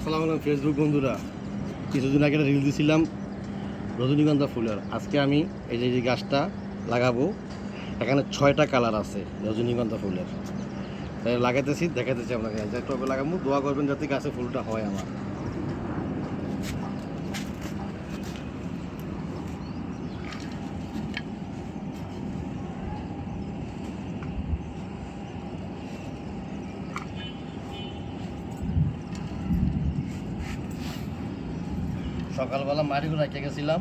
আসসালামু আলাইকুম ফেসবুক বন্ধুরা। কিছুদিন আগে রিল দিয়েছিলাম রজনীগন্ধা ফুলের। আজকে আমি এই যে গাছটা লাগাবো, এখানে 6টা কালার আছে রজনীগন্ধা ফুলের। তাই লাগাইতেছি, দেখাইতেছি আপনাকে টবে লাগাবো। দোয়া করবেন যাতে গাছে ফুলটা হয় আমার। সকালবেলা মাটিগুলো রেখে গেছিলাম,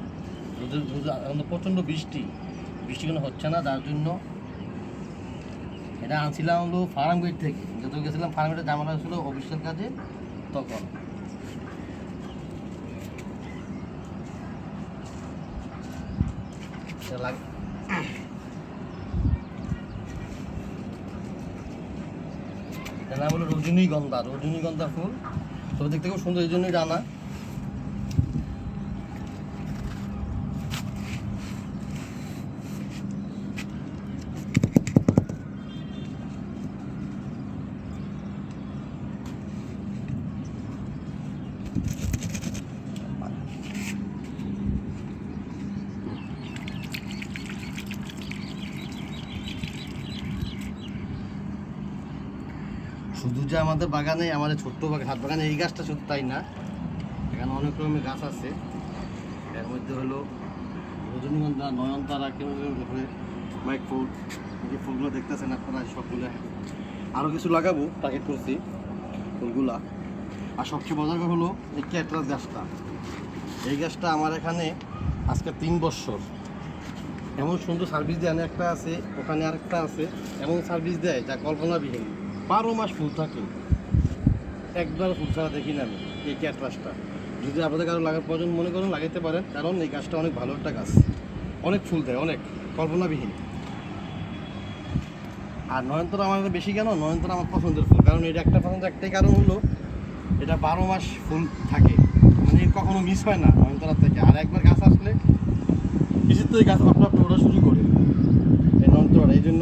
এখন তো প্রচণ্ড বৃষ্টি কোনো হচ্ছে না, যার জন্য এটা আনছিলাম হলো ফার্ম গেট থেকে। যত গেছিলাম ফার্ম গেটে জামাটা ছিল অফিসের কাজে, তখন এর নাম হলো রজনীগন্ধা ফুল। তবে দেখতে খুব সুন্দর, এই জন্যই জানা। শুধু যে আমাদের বাগানে, আমাদের ছোট্ট হাত বাগানে এই গাছটা শুধু তাই না, এখানে অনেক রকমের গাছ আছে। এর মধ্যে হলো রজনীগন্ধা, নয়নতারা, কেউ মাইক ফুল, যে ফুলগুলো দেখতেছেন আপনারা সবগুলো। আরও কিছু লাগাবো, টার্গেট করছি ফুলগুলা। আর সবচেয়ে মজার হলো এই ক্যাটরাস গাছটা। এই গাছটা আমার এখানে আজকে 3 বছর এমন সুন্দর সার্ভিস দেয়। একটা আছে ওখানে, আরেকটা আছে, এমন সার্ভিস দেয় যা কল্পনাবিহীন। 12 মাস ফুল থাকে, একবার ফুল ছাড়া দেখি না আমি এই ক্যাটরাসটা। যদি আপনাদের কারো লাগার প্রয়োজন মনে করেন, লাগাইতে পারেন, কারণ এই গাছটা অনেক ভালো একটা গাছ, অনেক ফুল দেয়, অনেক কল্পনাবিহীন। আর নয়নতারা আমার বেশি কেন, নয়নতারা আমার পছন্দের ফুল, কারণ এটা একটা পছন্দের একটাই কারণ হলো এটা 12 মাস ফুল থাকে, মানে কখনো মিস হয় না নয়নতারার থেকে। আর একবার গাছ আসলে বিশেষ তো এই গাছ আপনার ওরা শুরু করে এই নয়নতারা, এই জন্য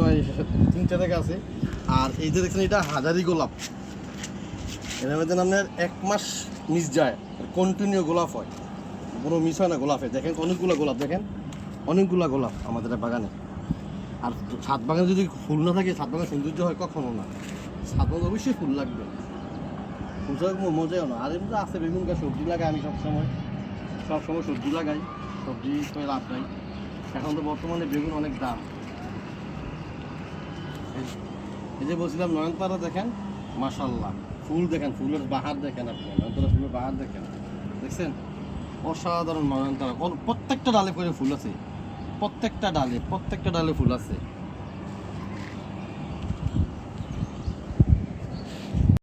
3-4 জায়গা আছে। আর এই যে দেখছেন, এটা হাজারি গোলাপ। এর মধ্যে আপনার 1 মাস মিস যায়, কন্টিনিউ গোলাপ হয়, কোনো মিস হয় না গোলাপে। দেখেন অনেকগুলো গোলাপ, দেখেন অনেকগুলো গোলাপ আমাদের বাগানে। আর ছাদ বাগানে যদি ফুল না থাকে, ছাদ বাগান সৌন্দর্য হয় কখনো না। ছাদ বাগানে অবশ্যই ফুল লাগবে, ফুল ছাড়া কোনো মজাও না। আর এমনি আছে বেগুন গাছ, সবজি লাগাই আমি সবসময় সবজি লাগাই, সবজি করে লাভ নাই। এখন তো বর্তমানে বেগুন অনেক দাম। এই যে বলছিলাম নয়নতারা, দেখেন মাশাআল্লাহ ফুল, দেখেন ফুলের বাহার দেখেন, আপনি নয়নতারা ফুলের বাহার দেখেন, দেখছেন অসাধারণ নয়নতারা। প্রত্যেকটা ডালে করে ফুল আছে, প্রত্যেকটা ডালে ফুল আছে।